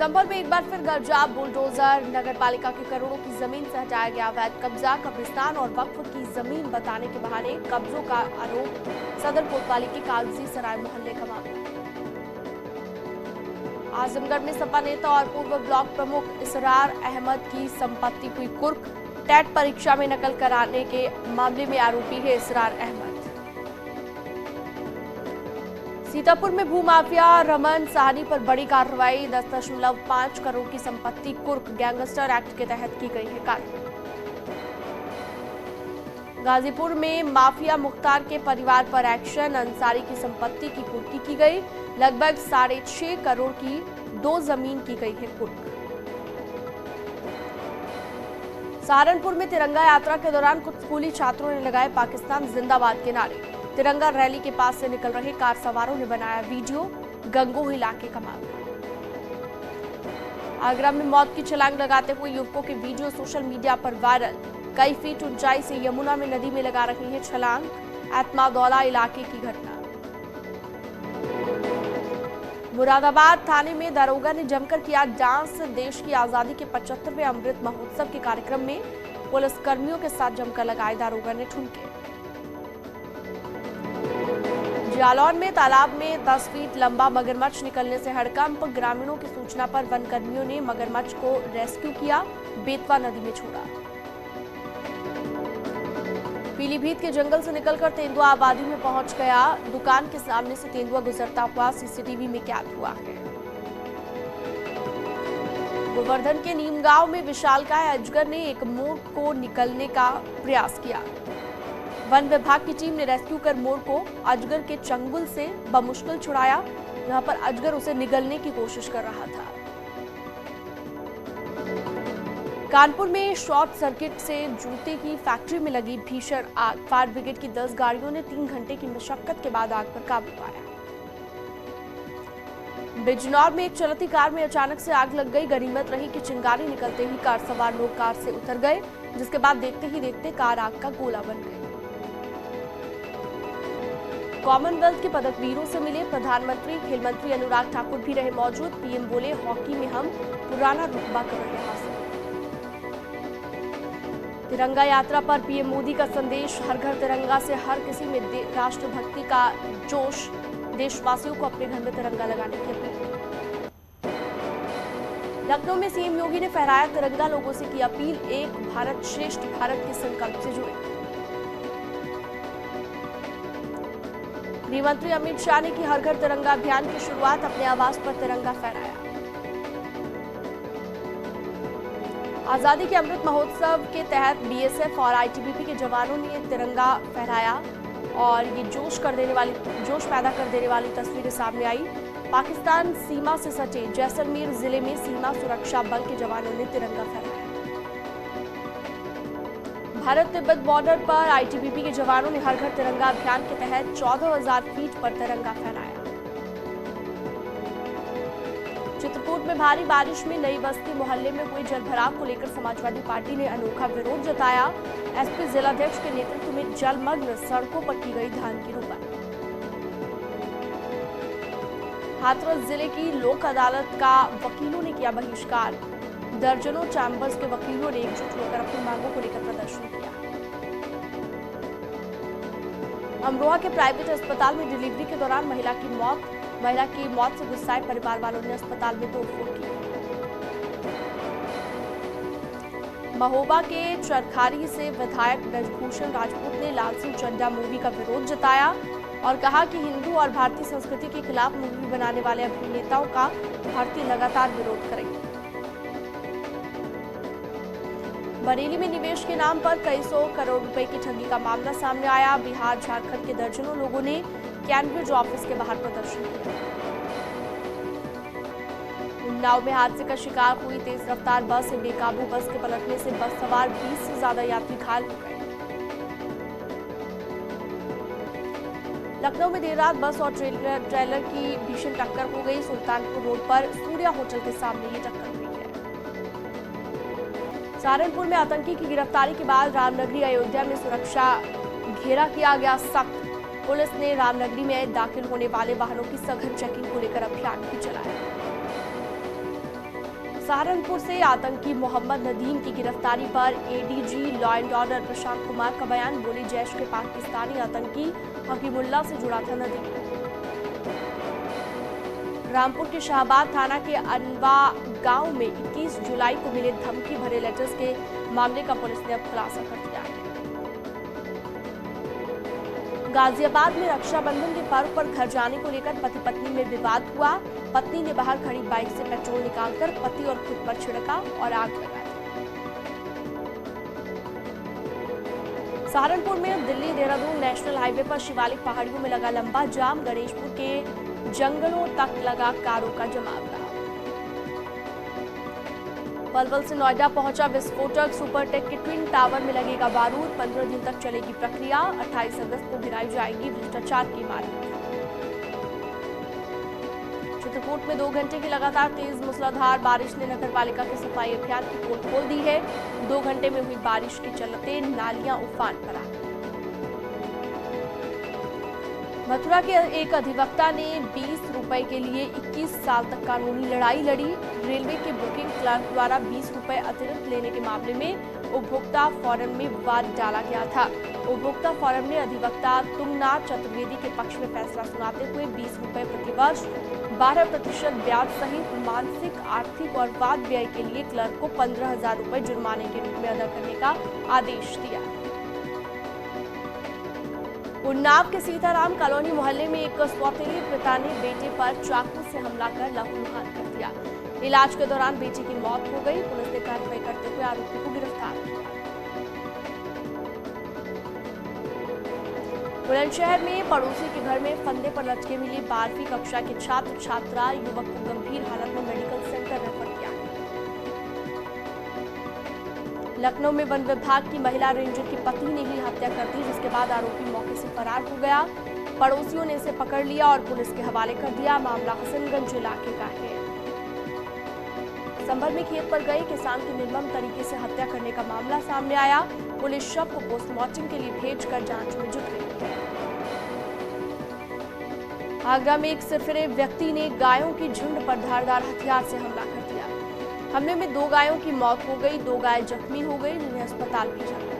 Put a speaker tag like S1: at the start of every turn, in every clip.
S1: संभल में एक बार फिर गरजा, बुलडोजर, नगर पालिका की करोड़ों की जमीन से हटाया गया अवैध कब्जा, कब्रिस्तान और वक्फ की जमीन बताने के बहाने कब्जों का आरोप, सदर कोतवाली के कागजी सराय मोहल्ले का मामला। आजमगढ़ में सपा नेता और पूर्व ब्लॉक प्रमुख इसरार अहमद की संपत्ति हुई कुर्क, टेट परीक्षा में नकल कराने के मामले में आरोपी है इसरार अहमद। सीतापुर में भूमाफिया रमन साहनी पर बड़ी कार्रवाई, 10.5 करोड़ की संपत्ति कुर्क, गैंगस्टर एक्ट के तहत की गई है कार्रवाई। गाजीपुर में माफिया मुख्तार के परिवार पर एक्शन, अंसारी की संपत्ति की कुर्की की गई, लगभग 6.5 करोड़ की 2 जमीन की गई है कुर्क। सहारनपुर में तिरंगा यात्रा के दौरान कुछ स्कूली छात्रों ने लगाए पाकिस्तान जिंदाबाद के नारे, तिरंगा रैली के पास से निकल रहे कार सवारों ने बनाया वीडियो, गंगोह इलाके का मामला। आगरा में मौत की छलांग लगाते हुए युवकों के वीडियो सोशल मीडिया पर वायरल, कई फीट ऊंचाई से यमुना में नदी में लगा रही है छलांग, एतमादौला इलाके की घटना। मुरादाबाद थाने में दारोगा ने जमकर किया डांस, देश की आजादी के 75वें अमृत महोत्सव के कार्यक्रम में पुलिसकर्मियों के साथ जमकर लगाए दारोगा ने ठुमके। जालौन में तालाब में 10 फीट लंबा मगरमच्छ निकलने से हड़कंप, ग्रामीणों की सूचना पर वन कर्मियों ने मगरमच्छ को रेस्क्यू किया, बेतवा नदी में छोड़ा। पीलीभीत के जंगल से निकलकर तेंदुआ आबादी में पहुंच गया, दुकान के सामने से तेंदुआ गुजरता हुआ सीसीटीवी में कैद हुआ है। गोवर्धन के नीमगांव में विशालकाय अजगर ने एक मोर को निकलने का प्रयास किया। वन विभाग की टीम ने रेस्क्यू कर मोर को अजगर के चंगुल से बमुश्किल छुड़ाया, जहां पर अजगर उसे निगलने की कोशिश कर रहा था। कानपुर में शॉर्ट सर्किट से जूते की फैक्ट्री में लगी भीषण आग, फायर ब्रिगेड की 10 गाड़ियों ने 3 घंटे की मशक्कत के बाद आग पर काबू पाया। बिजनौर में एक चलती कार में अचानक से आग लग गई, गनीमत रही कि चिंगारी निकलते ही कार सवार लोग कार से उतर गए, जिसके बाद देखते ही देखते कार आग का गोला बन गई। कॉमनवेल्थ के पदकवीरों से मिले प्रधानमंत्री, खेल मंत्री अनुराग ठाकुर भी रहे मौजूद। पीएम बोले, हॉकी में हम पुराना रुतबा कर रहे हासिल। तिरंगा यात्रा पर पीएम मोदी का संदेश, हर घर तिरंगा से हर किसी में राष्ट्रभक्ति का जोश, देशवासियों को अपने घर में तिरंगा लगाने की अपील। लखनऊ में सीएम योगी ने फहराया तिरंगा, लोगों से की अपील, एक भारत श्रेष्ठ भारत के संकल्प से जुड़े। गृहमंत्री अमित शाह ने की हर घर तिरंगा अभियान की शुरुआत, अपने आवास पर तिरंगा फहराया। आजादी के अमृत महोत्सव के तहत बीएसएफ और आईटीबीपी के जवानों ने तिरंगा फहराया और ये जोश पैदा कर देने वाली तस्वीरें सामने आई। पाकिस्तान सीमा से सटे जैसलमेर जिले में सीमा सुरक्षा बल के जवानों ने तिरंगा फहराया। भारत तिब्बत बॉर्डर पर आईटीबीपी के जवानों ने हर घर तिरंगा अभियान के तहत 14,000 फीट पर तिरंगा फहराया। चित्रकूट में भारी बारिश में नई बस्ती मोहल्ले में हुए जलभराव को लेकर समाजवादी पार्टी ने अनोखा विरोध जताया। एसपी जिलाध्यक्ष के नेतृत्व में जलमग्न सड़कों पर की गई धान की रोपाई। हाथरस जिले की लोक अदालत का वकीलों ने किया बहिष्कार, दर्जनों चैंबर्स के वकीलों ने एकजुट होकर अपनी मांगों को लेकर प्रदर्शन किया। अमरोहा के प्राइवेट अस्पताल में डिलीवरी के दौरान महिला की मौत से गुस्साए परिवार वालों ने अस्पताल में तोड़फोड़ की। महोबा के चरखारी से विधायक ब्रजभूषण राजपूत ने लाल सिंह चड्ढा मूवी का विरोध जताया और कहा कि हिंदू और भारतीय संस्कृति के खिलाफ मूवी बनाने वाले अभिनेताओं का भारतीय लगातार विरोध करेंगे। बरेली में निवेश के नाम पर कई 100 करोड़ रुपए की ठगी का मामला सामने आया। बिहार झारखंड के दर्जनों लोगों ने कैनब्रिज ऑफिस के बाहर प्रदर्शन किया। उन्नाव में हादसे का शिकार हुई तेज रफ्तार बस, बेकाबू बस के पलटने से बस सवार 20 से ज्यादा यात्री घायल हो गए। लखनऊ में देर रात बस और ट्रेलर की भीषण टक्कर हो गई। सुल्तानपुर रोड पर सूर्या होटल के सामने ये टक्कर हुई है। सहारनपुर में आतंकी की गिरफ्तारी के बाद रामनगरी अयोध्या में सुरक्षा घेरा किया गया सख्त। पुलिस ने रामनगरी में दाखिल होने वाले वाहनों की सघन चेकिंग को लेकर अभियान भी चलाया। सहारनपुर से आतंकी मोहम्मद नदीम की गिरफ्तारी पर ADG law and order Prashant Kumar का बयान। बोली, जैश के पाकिस्तानी आतंकी हकीमुल्ला से जुड़ा था नदीम। रामपुर के शाहबाद थाना के अनवा गांव में 21 जुलाई को मिले धमकी भरे लेटर्स के मामले का पुलिस ने अब खुलासा कर दिया है। गाजियाबाद में रक्षाबंधन के पर्व पर घर जाने को लेकर पति पत्नी में विवाद हुआ। पत्नी ने बाहर खड़ी बाइक से पेट्रोल निकालकर पति और खुद पर छिड़का और आग लगा दी। सहारनपुर में दिल्ली देहरादून नेशनल हाईवे पर शिवालिक पहाड़ियों में लगा लंबा जाम। गणेशपुर के जंगलों तक लगा कारों का जमावड़ा। पलवल से नोएडा पहुंचा विस्फोटक। सुपरटेक के ट्विन टावर में लगेगा बारूद। 15 दिन तक चलेगी प्रक्रिया। 28 अगस्त को गिराई जाएगी भ्रष्टाचार की इमारत। चित्रकूट में 2 घंटे की लगातार तेज मूसलाधार बारिश ने नगर पालिका के सफाई अभियान की पोल खोल दी है। 2 घंटे में हुई बारिश के चलते नालियां उफान पर आ गई। मथुरा के एक अधिवक्ता ने 20 रुपए के लिए 21 साल तक कानूनी लड़ाई लड़ी। रेलवे के बुकिंग क्लर्क द्वारा 20 रुपए अतिरिक्त लेने के मामले में उपभोक्ता फोरम में विवाद डाला गया था। उपभोक्ता फोरम ने अधिवक्ता तुंगनाथ चतुर्वेदी के पक्ष में फैसला सुनाते हुए 20 रुपए प्रतिवर्ष 12% ब्याज सहित मानसिक, आर्थिक और वाद व्यय के लिए क्लर्क को 15,000 रुपए जुर्माने के रूप में अदा करने का आदेश दिया। उन्नाव के सीताराम कॉलोनी मोहल्ले में एक सौतेले पिता ने बेटे पर चाकू से हमला कर लहूलुहान कर दिया। इलाज के दौरान बेटे की मौत हो गई। पुलिस ने कार्रवाई करते हुए आरोपी को गिरफ्तार किया। बुलंदशहर में पड़ोसी के घर में फंदे पर लटके मिली 12वीं कक्षा के छात्र छात्रा युवक को गंभीर हालत में मेडिकल सेंटर रेफर किया। लखनऊ में वन विभाग की महिला रेंजर की पति ने ही हत्या कर दी, जिसके बाद आरोपी मौके से फरार हो गया। पड़ोसियों ने इसे पकड़ लिया और पुलिस के हवाले कर दिया। मामला हसनगंज इलाके का है। संभल में खेत पर गए किसान की निर्मम तरीके से हत्या करने का मामला सामने आया। पुलिस शव को पोस्टमार्टम के लिए भेजकर जांच में जुट गई है। आगरा में एक सिरफिरे व्यक्ति ने गायों की झुंड पर धारदार हथियार से हमला कर दिया। हमले में 2 गायों की मौत हो गई, 2 गाय जख्मी हो गई, जिन्हें अस्पताल भेजा गया।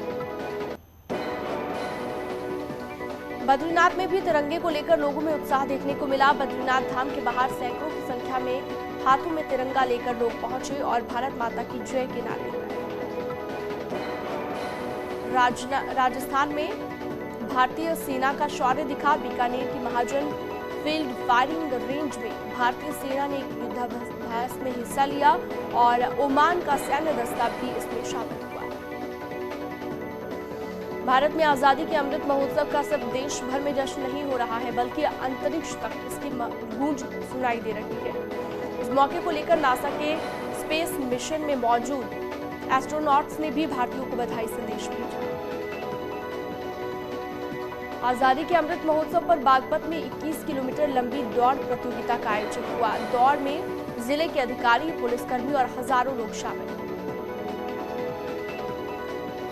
S1: बद्रीनाथ में भी तिरंगे को लेकर लोगों में उत्साह देखने को मिला। बद्रीनाथ धाम के बाहर सैकड़ों की संख्या में हाथों में तिरंगा लेकर लोग पहुंचे और भारत माता की जय के नारे लगाए। राजस्थान में भारतीय सेना का शौर्य दिखा। बीकानेर की महाजन फील्ड फायरिंग रेंज में भारतीय सेना ने एक युद्धाभ्यास में हिस्सा लिया और ओमान का सैन्य दस्ता भी इसमें शामिल हुआ। भारत में आजादी के अमृत महोत्सव का सिर्फ देश भर में जश्न नहीं हो रहा है, बल्कि अंतरिक्ष तक इसकी गूंज सुनाई दे रही है। इस मौके को लेकर नासा के स्पेस मिशन में मौजूद एस्ट्रोनॉट्स ने भी भारतीयों को बधाई संदेश भेजा। आजादी के अमृत महोत्सव पर बागपत में 21 किलोमीटर लंबी दौड़ प्रतियोगिता का आयोजन हुआ। दौड़ में जिले के अधिकारी, पुलिसकर्मी और हजारों लोग शामिल हुए।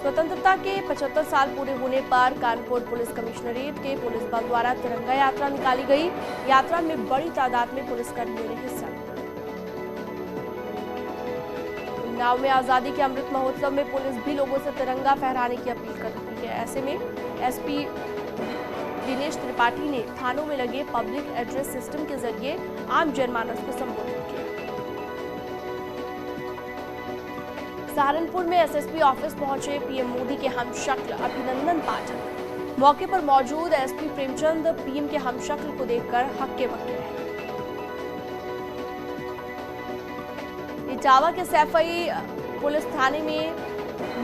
S1: स्वतंत्रता के 75 साल पूरे होने पर कानपुर पुलिस कमिश्नरेट के पुलिस बल द्वारा तिरंगा यात्रा निकाली गई। यात्रा में बड़ी तादाद में पुलिसकर्मियों ने हिस्सा लिया। उन्नाव में आजादी के अमृत महोत्सव में पुलिस भी लोगों से तिरंगा फहराने की अपील कर रही है। ऐसे में एसपी दिनेश त्रिपाठी ने थानों में लगे पब्लिक एड्रेस सिस्टम के जरिए आम जनमानस को संबोधित किया। सहारनपुर में एसएसपी ऑफिस पहुंचे पीएम मोदी के हमशक्ल अभिनंदन पाठक। मौके पर मौजूद एसपी प्रेमचंद पीएम के हमशक्ल को देखकर हक्के बक्के रहे। इटावा के सैफई पुलिस थाने में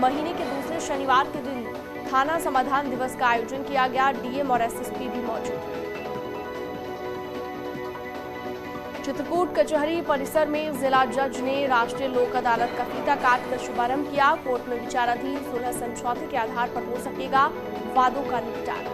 S1: महीने के दूसरे शनिवार के दिन थाना समाधान दिवस का आयोजन किया गया। डीएम और एसएसपी भी मौजूद थे। चित्रकूट कचहरी परिसर में जिला जज ने राष्ट्रीय लोक अदालत का फीता काटकर शुभारंभ किया। कोर्ट में विचाराधीन सुलह समझौते के आधार पर हो सकेगा वादों का निपटारा।